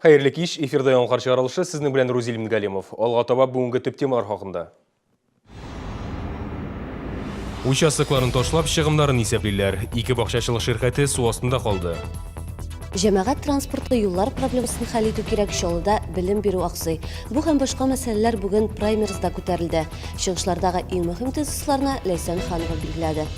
Хайырлы кеш, эфирда яңқар шығарылышы сіздің білән Рузиль Мдгалимов. Алға таба бүгінгі төп темалар хақында. Участокларын тошлап, шығымдарын есеплейлер. Ике бақшашылық шirkәте су астында қалды. Жәмәгать транспортлы юллар проблемасын хәл итү кирәк шолыда белем бирү аксый. Бу һәм башка мәсьәләләр бүген праймеризда күтәрелде. Чыгышлардагы иң мөһим тезисларны Ләйсән Ханова билгеләде.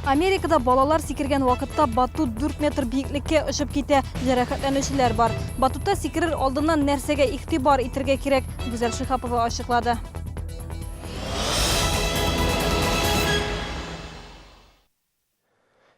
Америкада балалар сикергән вакытта батут 4 метр биеклеккә очып китә. Җәрәхәтләнүчеләр бар. Батутта сикерер алдыннан нәрсәгә игътибар итәргә кирәк? Гүзәл Шихапова ачыклады.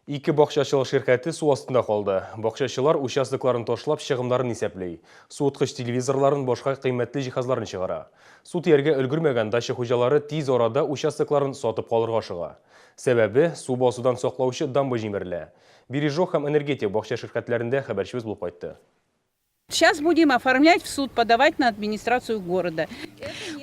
Ике бақшашылық шirkәте су астында қалды. Бақшашылар участокларын тошлап, шығымдарын есеплей. Суытқыш телевизорларын, башқа қимметті жиһазларын шығара. Су тияргә өлгермәгән дача хуҗалары тиз арада участокларын сатып калырга ашыга. Сәбәбе су басудан саклаучы дамба җимерелә. Бережок һәм энергетик бакча шirkәтләрендә хәбәрчебез булып кайтты. Сейчас будем оформлять в суд, подавать на администрацию города.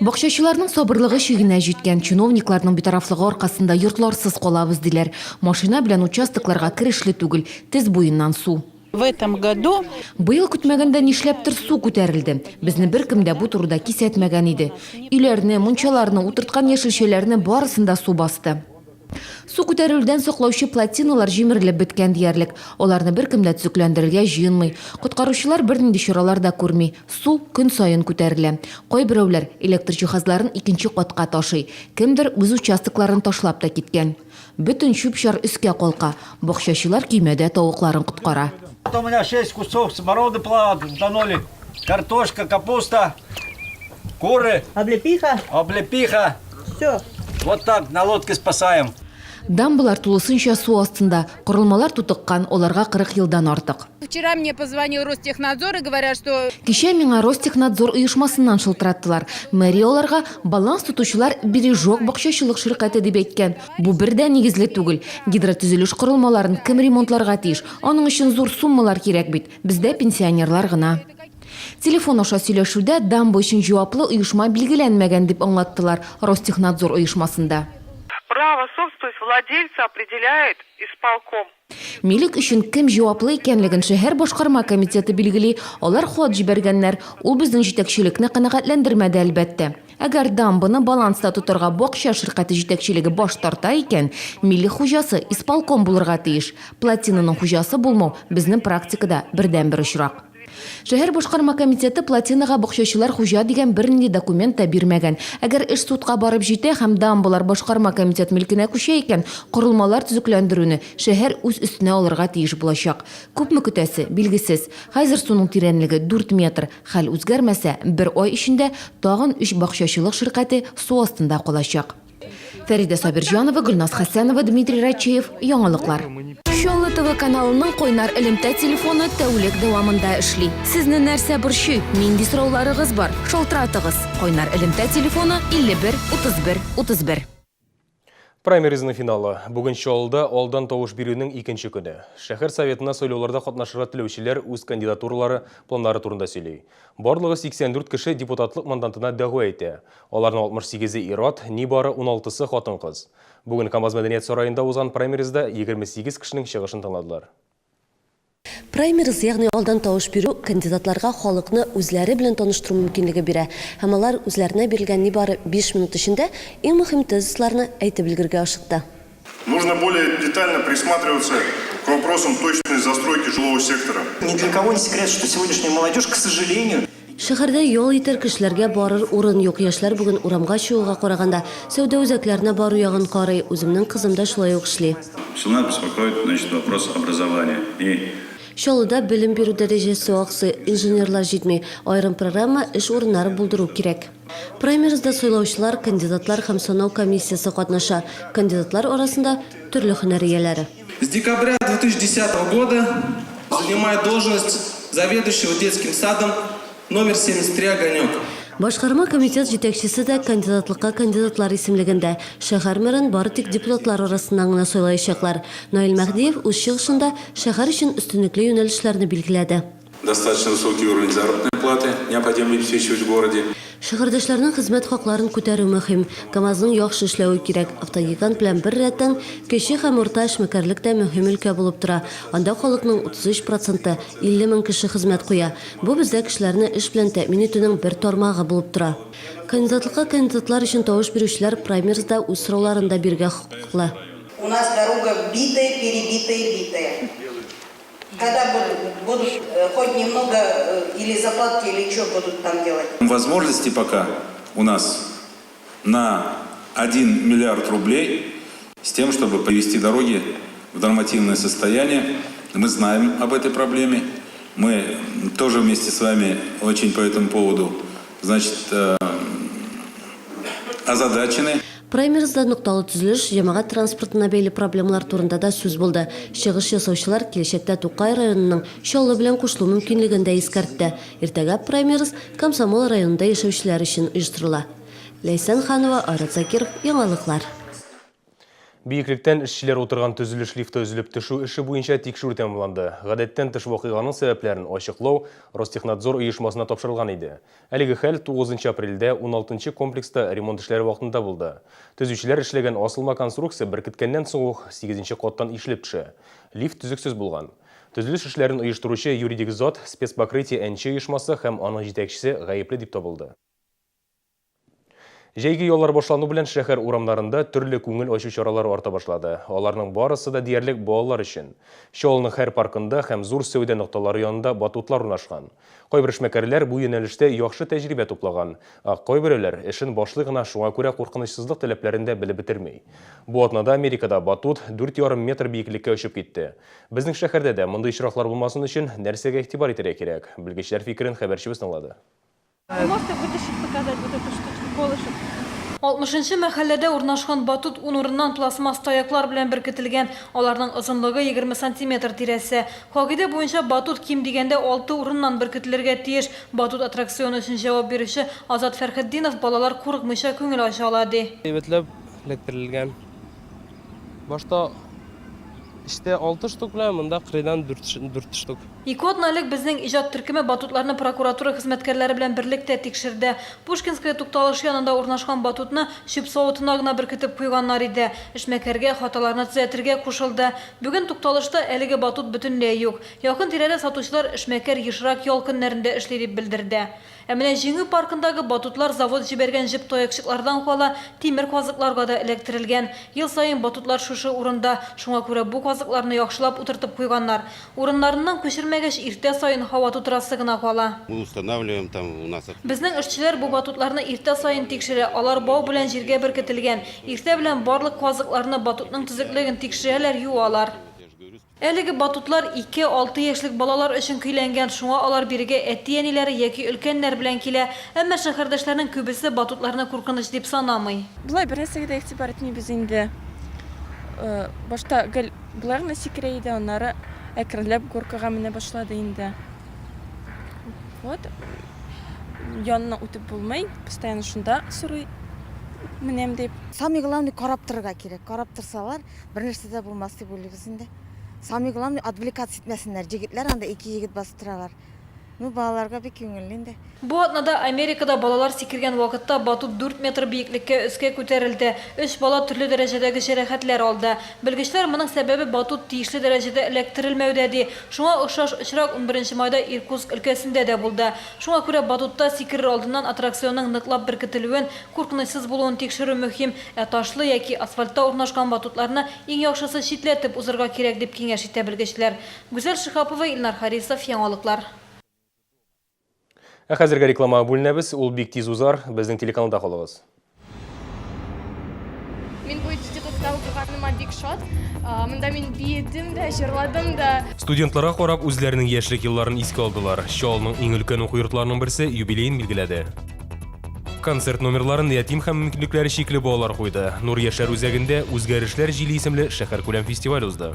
Бакчачыларның сабырлыгы чигенә җиткән, чиновникларның битарафлыгы аркасында йортларсыз калабыз диләр. Машина белән участокларга кирешле түгел, тез буеннан су. В этом году Быел көтмәгәндә нишләптер су күтәрелде. Безне беркем дә бу турыда кисәтмәгән иде. Өйләрне, мунчаларны, утырткан яшелчәләрне барысында су басты. Су күтәрелүдән саклаучы плотиналар җимерелеп беткән диярлек. Аларны беркем дә төзекләндерергә җыенмый. Коткаручылар бернинди чаралар да күрми. Су көн саен күтәрелә. Кайберәүләр электр җиһазларын икенче катка ташый. Кемдер үз участокларын ташлап та киткән. Бөтен чүп-чар өскә калка. Бакчачылар көймәдә тавыкларын коткара. У меня 6 кусов смороды утонули, картошка, капуста, куры, облепиха. Все. Вот так на лодке спасаем. Дамбалар тулысынча су астында, корылмалар тутыккан, оларга 40 елдан артык. вчера мне позвонил Ростехнадзор и говорят, что Кичә миңа Ростехнадзор оешмасыннан шылтыраттылар. Мэрия оларга баланс тутучылар бережок бакчачылык шirkәте дип әйткән. Бу бердән нигезле түгел. Гидротөзелеш корылмаларын кем ремонтларга тиеш? Аның өчен зур суммалар кирәк бит. Бездә пенсионерлар гына. Телефон аша сөйләшүдә дамба өчен җаваплы оешма билгеләнмәгән дип аңлаттылар Ростехнадзор оешмасында. Право собственность владельца определяет исполком. Милек өчен кем җаваплы икәнлеген шәһәр башкарма комитеты билгели, алар хат җибәргәннәр, ул безнең җитәкчелекне канәгатьләндермәде әлбәттә. Әгәр дамбаны баланста тотарга бакча шirkәте җитәкчелеге баш тарта икән, милли хуҗасы исполком булырга тиеш. Плотинаның хуҗасы булмау безнең практикада бердән-бер очрак. Шәһәр башкарма комитеты плотинага бакчачылар хуҗа дигән бернинди документ та бирмәгән. Әгәр эш судка барып җитә һәм дамбалар башкарма комитет милкенә күчә икән, корылмалар төзекләндерүне шәһәр үз өстенә алырга тиеш булачак. Күпме көтәсе билгесез. Хәзер суның тирәнлеге 4 метр. Хәл үзгәрмәсә, бер ай эчендә тагын 3 бакчачылык шirkәте су астында калачак. Фәридә Сабирҗанова, Гөлназ Хәсәнова, Дмитрий Рачеев. Яңалыклар. Шолы ТВ каналының кайнар элемтә телефоны тәүлек дәвамында эшли. Сезне нәрсә борчый? Нинди сорауларыгыз бар? Шалтыратыгыз. Кайнар элемтә телефоны 51 31 31. Праймеризның финалы. Бүген Чаллыда алдан тавыш бирүнең икенче көне. Шәһәр советына сайлауларда катнашырга теләүчеләр үз кандидатуралары планнары турында сөйли. Барлыгы 84 кеше депутатлык мандатына дәгъва итә. Аларның 68-е ир-ат, нибары 16-сы хатын-кыз. Бүген Камаз мәдәният сараенда узган праймеризда 28 кешенең чыгышын тыңладылар. Праймериз, ягъни алдан тавыш бирү кандидатларга халыкны үзләре белән таныштыру мөмкинлеге бирә. Һәм алар үзләренә бирелгән нибары 5 минут эчендә иң мөһим тезисларны әйтеп өлгергә ашыкты. Нужно более детально присматриваться к вопросам точной застройки жилого сектора. Ни для кого не секрет, что сегодняшняя молодежь, к сожалению, Шәһәрдә ял итәр кешеләргә барыр урын юк. Яшьләр бүген урамга чыгуга караганда сәүдә үзәкләренә бару ягын карый. Үземнең кызым да шулай ук эшли. Сюда беспокоит, вопрос образования. Чаллыда белем бирү дәрәҗәсе аксый, инженерлар җитми, аерым программа эш урыннары булдыру кирәк. Праймеризда сайлаучылар, кандидатлар һәм санау комиссиясе катнаша. Кандидатлар арасында төрле һөнәр ияләре. С декабря 2010 года занимает должность заведующего детским садом номер 73 «Огонек». Башкарма комитет җитәкчесе дә кандидатлыкка кандидатлар исемлегендә. Шәһәр мэрын бары тик депутатлар арасыннан гына сайлаячаклар. Наил Мәхдиев үз чыгышында шәһәр өчен өстенлекле юнәлешләрне билгеләде. Достаточно высокий уровень заработной платы необходимо обеспечивать в городе. Шәһәрдәшләрнең хезмәт хакларын күтәрү мөһим. КамАЗның яхшы эшләве кирәк. Автогигант белән бер рәттән кече һәм урта эшмәкәрлек тә мөһим өлкә булып тора. Анда халыкның 33% 50 мең кеше хезмәт куя. Бу бездә кешеләрне эш белән тәэмин итүнең бер тармагы булып тора. Кандидатлыкка кандидатлар өчен тавыш бирүчеләр праймеризда үз сорауларын да бирергә хокуклы. У нас дорога битая, перебитая, битая. Когда будут хоть немного или заплатки, или что будут там делать? Возможности пока у нас на 1 миллиард рублей с тем, чтобы привести дороги в нормативное состояние. Мы знаем об этой проблеме. Мы тоже вместе с вами очень по этому поводу, озадачены. Праймеризда нукталы төзелеш, җәмәгать транспортына бәйле проблемалар турында да сүз булды. Чыгыш ясаучылар киләчәктә Тукай районының Чаллы белән кушылу мөмкинлеген дә искәртте. Иртәгә праймериз Комсомол районында яшәүчеләр өчен оештырыла. Ләйсән Ханова, Айрат Закиров, яңалыклар. Бейеклектен эшчеләр утырган төзелеш лифты өзелеп төшү эше буенча тикшерү тәмамланды. Гадәттән тыш вакыйганың сәбәпләрен ачыклау Ростехнадзор оешмасына тапшырылган иде. Әлеге хәл 9 апрельдә 16-нчы комплекста ремонт эшләре вакытында булды. Төзүчеләр эшләгән асылма конструкция беркеткәннән соң 8-нче каттан ишелеп төшә. Лифт төзексез булган. Төзелеш эшләрен оештыручы юридик зат спецпокрытие энче оешмасы һәм аның җитәкчесе гаепле дип табылды. Җәйге яллар башлану белән шәһәр урамнарында төрле күңел ачу чаралары арта башлады. Аларның барысы да диярлек балалар өчен. Чаллының һәр паркында һәм зур сәүдә нукталары янында батутлар урнашкан. Кайбер эшмәкәрләр бу юнәлештә яхшы тәҗрибә туплаган. Кайберәүләр эшен башлый гына шуңа күрә куркынычсызлык таләпләрен дә белеп бетерми. Бу атнада Америкада батут 4,5 метр биеклеккә очып китте. Безнең шәһәрдә дә мондый очраклар булмасын өчен нәрсәгә игътибар итәргә кирәк? Белгечләр фикерен хәбәрчебез тыңлады. Вы можете вытащить, показать вот эту штучку, колышек? 60-нчы мәхәлләдә урнашкан батут 10 урыннан пластмасс таяклар белән беркетелгән. Аларның озынлыгы 20 сантиметр тирәсе. Кагыйдә буенча батут ким дигәндә 6 урыннан беркетелергә тиеш. Батут аттракционы өчен җавап бирүче Азат Фәрхетдинов балалар курыкмыйча күңел ача ала ди. Әйбәтләп эләктерелгән. Башта İşte 6 штук белән, монда кырыйдан 4 штук. 2 атналык безнең иҗат төркеме батутларны прокуратура хезмәткәрләре белән берлектә тикшерде. Пушкинская тукталыш янында урнашкан батутны чүп савытына гына беркетеп куйганнар иде. Эшмәкәргә хаталарны төзәтергә кушылды. Бүген тукталышта әлеге батут бөтенләй юк. Якын тирәдә сатучылар эшмәкәр ешрак ял көннәрендә эшли дип белдерде. Ә менә Җиңү паркындагы батутлар завод җибәргән җеп таякчыклардан кала тимер казыкларга да эләктерелгән. Ел саен батутлар шушы урында, шуңа күрә бу казыкларны яхшылап утыртып куйганнар. Урыннарыннан күчермәгәч иртә саен һава тутырасы гына кала. Мы устанавливаем там у нас. Безнең эшчеләр бу батутларны иртә саен тикшерә. Алар бау белән җиргә беркетелгән. Иртә белән барлык казыкларны батутның төзеклеген тикшерәләр, юалар. Әлеге батутлар 2-6 яшьлек балалар өчен көйләнгән, шуңа алар бирегә әти-әниләре яки өлкәннәр белән килә. Әмма шәһәрдәшләрнең күбесе батутларны куркыныч дип санамый. Булай берсегә дә игътибар итмибез инде. Башта гел булар гына сикерә иде, аннары әкренләп горкага менә башлады инде. Вот. Янына үтеп булмый, постоянно шунда сорый. Менәм дип. Самый главный карап торырга кирәк. Карап торсалар, бернәрсә дә булмас дип уйлыйбыз инде. Самый главный отвлекаться итмәсеннәр. Җегетләр анда 2 егет басып торалар. Ну, балаларга бик күңелле инде. Бу атнада Америкада балалар сикергән вакытта батут 4 метр биеклеккә өскә күтәрелде. 3 бала төрле дәрәҗәдәге җәрәхәтләр алды. Белгечләр моның сәбәбе батут тиешле дәрәҗәдә эләктерелмәүдә ди. Шуңа охшаш очрак 11 майда Иркутск өлкәсендә дә булды. Шуңа күрә батутта сикерер алдыннан аттракционның ныклап беркетелүен, куркынычсыз булуын тикшерү мөһим. Ташлы яки асфальтта урнашкан батутларны иң яхшысы читләтеп узырга кирәк дип киңәш итә белгечләр. Гүзәл Шихапова, Илнар Харисов, яңалыклар. Хәзергә реклама бүленәбез, ул бик тиз узар, безнең телеканалда калыгыз. Мин бу институтта укыганыма бик шат. Монда мин биедем дә, җырладым да. Студентларга карап үзләренең яшьлек елларын искә алдылар. Чаллының иң өлкән уку йортларының берсе юбилейын билгеләде. Концерт номерларын ятим һәм мөмкинлекләре чикле балалар куйды. Нур яшәр үзәгендә үзгәрешләр җиле исемле шәһәркүләм фестиваль узды.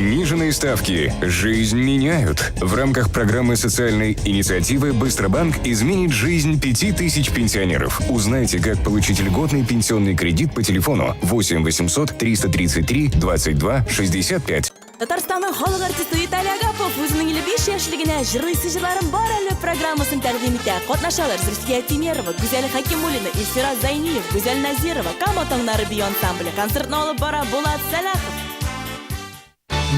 Сниженные ставки. Жизнь меняют. В рамках программы социальной инициативы «Быстробанк» изменит жизнь 5000 пенсионеров. Узнайте, как получить льготный пенсионный кредит по телефону 8 800 333 22 65. Татарстанның халық артисты Виталий Агапов өзінің 55 яшьлегенә жырлыйсы жырларын бар әле программасын тәкъдим итә. Катнашалар Зульфия Тимерова, Гүзәл Хакимуллина, Илсира Зайниев, Гүзәл Назирова, Кама таңнары би ансамбле. Концертны алып бара Булат Салахов.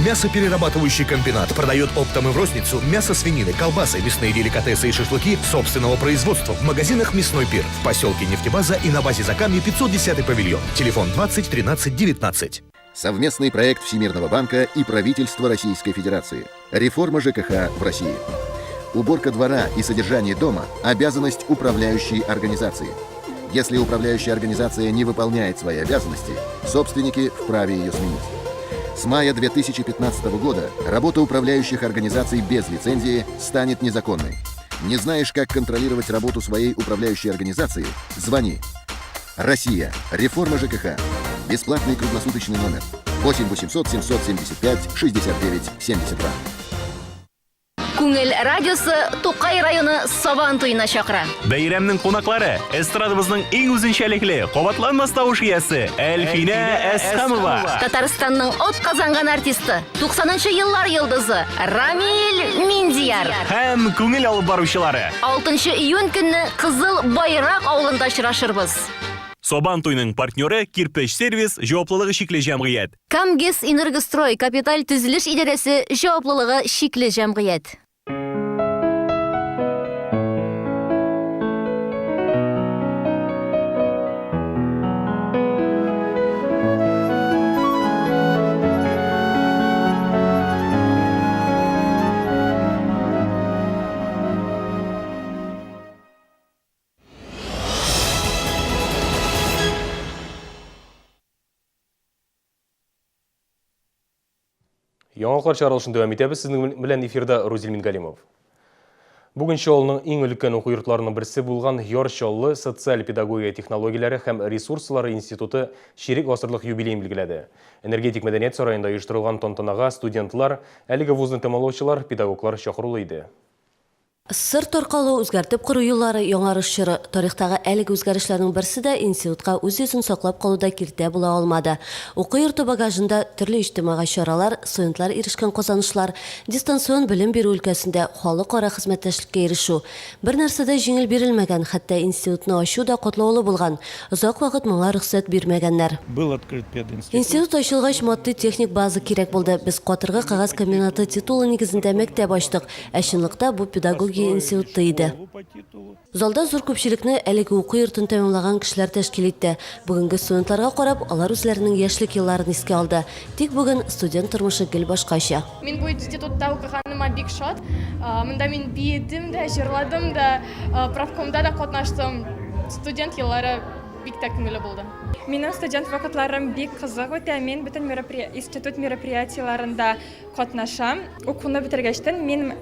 Мясоперерабатывающий комбинат продает оптом и в розницу мясо свинины, колбасы, мясные деликатесы и шашлыки собственного производства в магазинах «Мясной пир» в поселке Нефтебаза и на базе Закамья 510 павильон. Телефон 20 13 19. Совместный проект Всемирного банка и правительства Российской Федерации. Реформа ЖКХ в России. Уборка двора и содержание дома – обязанность управляющей организации. Если управляющая организация не выполняет свои обязанности, собственники вправе ее сменить. С мая 2015 года работа управляющих организаций без лицензии станет незаконной. Не знаешь, как контролировать работу своей управляющей организации? Звони. Россия. Реформа ЖКХ. Бесплатный круглосуточный номер 8 800 775 69 72. Күңел радиосы Тукай районы Сабан туена чакыра. Бәйрәмнең кунаклары эстрадыбызның иң үзенчәлекле, кабатланмас тавыш иясе Әлфинә Әсхәмова. Татарстанның от казанган артисты, 90-нчы еллар йылдызы Рамил Миндияр. Һәм күңел алып баручылары. 6 июнь көнне Кызыл Байрак авылында очрашырбыз. Сабан туйның партнеры Кирпеч сервис җаваплылыгы шикле җәмгыять. Камгес Энергострой капиталь төзелеш идарәсе җаваплылыгы шикле җәмгыять. Яңалыклар чаралышын дәвам итәбез. Сезнең белән эфирда Рузил Мингалимов. Бүген Чаллының иң өлкән уку йортларының берсе булган Яр Чаллы социаль педагогия технологияләре һәм ресурслары институты ширек гасырлык юбилейын билгеләде. Энергетик мәдәният сараенда оештырылган тантанага студентлар, әлеге вузны тәмамлаучылар, педагоглар чакырылды иде. Сыр торкалу үзгәртеп кору юллары яңарыш чоры. Тарихтагы әлеге үзгәрешләрнең берсе дә институтка үз йөзен саклап калуда киртә була алмады. Уку йорты багажында төрле иҗтимагый чаралар, студентлар ирешкән казанышлар, дистанцион белем бирү өлкәсендә халыкара хезмәттәшлеккә ирешү. Бер нәрсә дә җиңел бирелмәгән, хәтта институтны ачу да катлаулы булган. Озак вакыт моңа рөхсәт бирмәгәннәр. Был открыт пединститут. Институт ачылгач матди техник база кирәк булды. Без Катыргы кагаз комбинаты титулы нигезендә мәктәп ачтык. Ә чынлыкта бу педагогия институты иде. Залда зур күпчелекне әлеге уку йортын тәмамлаган кешеләр тәшкил итте. Бүгенге студентларга карап, алар үзләренең яшьлек елларын искә алды. Тик бүген студент тормышы гел башкача. Мин бу институтта укыганыма бик шат. Монда мин биедем дә, җырладым да, правкомда да катнаштым. Студент еллары бик тә күңелле булды. Минем студент вакытларым бик кызык үтә. Мин бөтен институт мероприятиеларында катнашам. Укуны бетергәчтән мин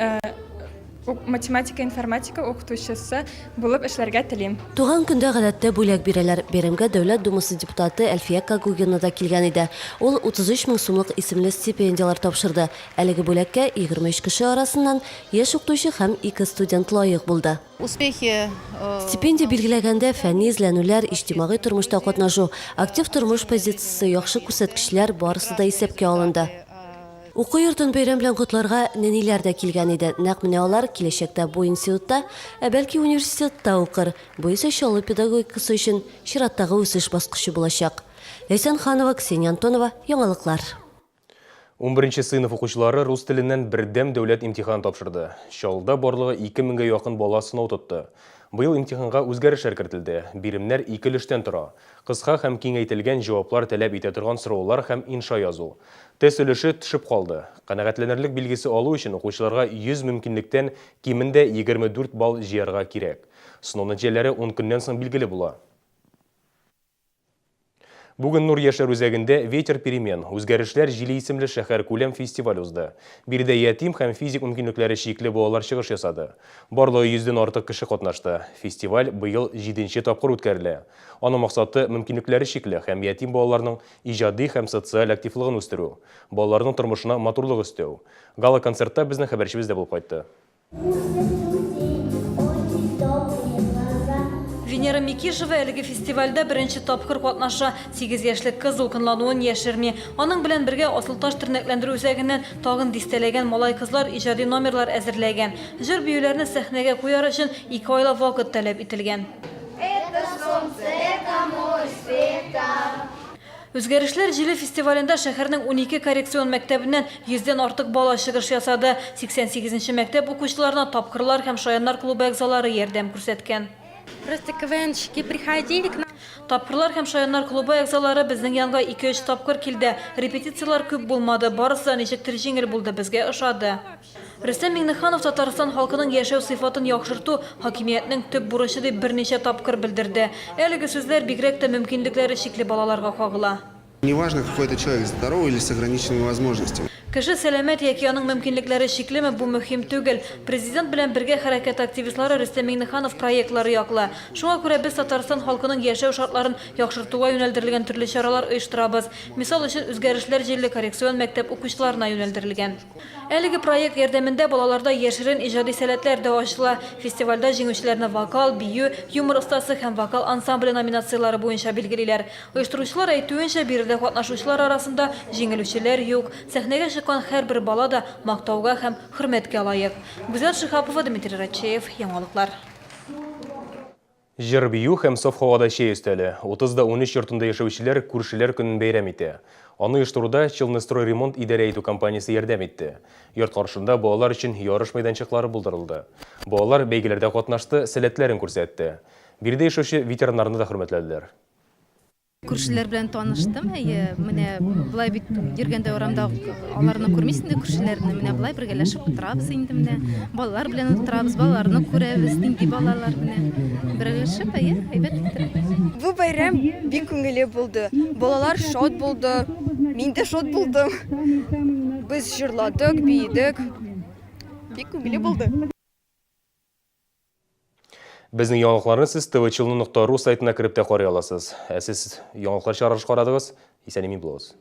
математика, информатика укытучысы булып эшләргә телим. Туган көндә гадәттә бүләк бирәләр. Бәйрәмгә Дәүләт Думасы депутаты Әлфия Кагугина да килгән иде. Ул 33 мең сумлык исемле стипендиялар тапшырды. Әлеге бүләккә 23 кеше арасыннан яшь укытучы һәм 2 студент лаек булды. Стипендия билгеләгәндә фәнни эзләнүләр, иҗтимагый тормышта катнашу, актив тормыш позициясе, яхшы күрсәткечләр барысы да исәпкә алынды. Уку йортын бәйрәм белән котларга нәниләр дә килгән иде. Нәкъ менә алар киләчәктә бу институтта, бәлки университетта укыр. Бу исә Чаллы педагогикасы өчен чираттагы үсеш баскычы булачак. Ләйсән Ханова, Ксения Антонова, яңалыклар. 11 сыйныф укучылары рус теленнән бердәм дәүләт имтихан тапшырды. Чаллыда барлыгы 2000-гә якын бала сынау тотты. Быел имтиханга үзгәрешләр кертелде. Биремнәр 2 өлештән тора. Кыска һәм киңәйтелгән җаваплар таләп итә торган сораулар һәм инша язу. Тест өлеше төшеп калды. Канәгатьләнерлек билгесе алу өчен укучыларга 100 мөмкинлектән кимендә 24 балл җыярга кирәк. Сынау нәтиҗәләре 10 көннән соң билгеле була. Бүгін Нұр Яшар өзегінде «Ветер перемен» өзгәрішлер жилі исемлі шәһәр күлем фестиваль узды. Бірде ятим һәм физик мүмкінліклері шиклі болалар шығыш ясады. Барлығы 100-ден артық кіші қатнашты. Фестиваль бұйыл 7-ші тапқыр өткәрілі. Оның мақсаты мүмкінліклері шиклі һәм ятим балаларының ижади һәм социаль активлығын өстіру. Балаларының тұрмышына матурлық өстеу. Гала концертта біздің хабаршыбызда болып қайтты. Венера Микишева әлігі фестивальда бірінші тапқыр қатнаша 8 яшілік қыз ұлқынлануын яшырме. Оның білен бірге асылташ тірнәкләндіру үзәгінен тағын дистелеген малай қызлар ижади номерлар әзірлеген. Жыр бүйелеріні сәхнеге қояр үшін 2 айлы вақыт талап ителген. Үзгәрешләр жилі фестивалында шәһәрнең 12 коррекцион мәктәбеннән 100-дән артык бала чыгыш ясады. 88-нче мәктәп укучыларына тапкырлар һәм шаяннар клубы әгъзалары ярдәм күрсәткән. Просто КВНщики приходили к нам. Тапкырлар һәм шаяннар клубы әгъзалары безнең янга 2-3 тапкыр килде. Репетициялар күп булмады, барысы ничектер җиңел булды, безгә ошады. Рөстәм Миңнеханов Татарстан халкының яшәү сыйфатын яхшырту хакимиятның төп бурычы дип берничә тапкыр белдерде. Әлеге сүзләр бигрәк тә мөмкинлекләре шикле балаларга кагыла. Неважно, какой это человек, здоровый или с ограниченными возможностями. Кеше сәламәт яки аның мөмкинлекләре шиклеме, бу мөһим түгел. Президент белән бергә хәрәкәт активистлары Рөстәм Миңнеханов проектлары яклы. Шуңа күрә без Татарстан халкының яшәү шартларын яхшыртуга юнәлдерелгән төрле чаралар оештырабыз. Мисал өчен үзгәрешләр җилле коррекцион мәктәп укучыларына юнәлдерелгән. Әлеге проект ярдәмендә балаларда яшерен иҗади сәләтләр дә ачыла. Фестивальдә җиңүчеләрне вокал, бию, юмор остасы һәм вокал ансамбле номинациялары буенча билгелиләр. Оештыручылар әйтүенчә, биредә катнашучылар арасында җиңелүчеләр юк. Сәхнәгә чыккан һәрбер бала да мактауга һәм хөрмәткә лаек. Гүзәл Шихапова, Дмитрий Рачеев, Яңалыклар. Жыр бию һәм саф һавада чәй өстәле. 30-да 13 йортында яшәүчеләр күршеләр көнен бәйрәм итә. Аны оештыруда Челныстрой ремонт идарә итү компаниясе ярдәм итте. Йорт каршында балалар өчен ярыш мәйданчыклары булдырылды. Балалар бәйгеләрдә катнашты, сәләтләрен күрсәтте. Биредә яшәүче ветераннарны да хөрмәтләделәр. Күршеләр белән таныштым. Менә булай бит йөргәндә урамда аларны күрмисең дә күршеләрне. Менә булай бергәләшеп утырабыз инде менә. Балалар белән утырабыз, балаларны күрәбез, нинди балалар менә. Бергәләшеп, әйбәт иттерәбез. Бу бәйрәм бик күңелле булды. Балалар шат булды. Мин дә шат булдым. Без җырладык, биедек. Бик күңелле булды. Безнең яңалыкларны сез tvchilnu.ru сайтына кирип тә карый аласыз. Сез яңалыклар чыгарыш карадыгыз, исән-имин булыгыз.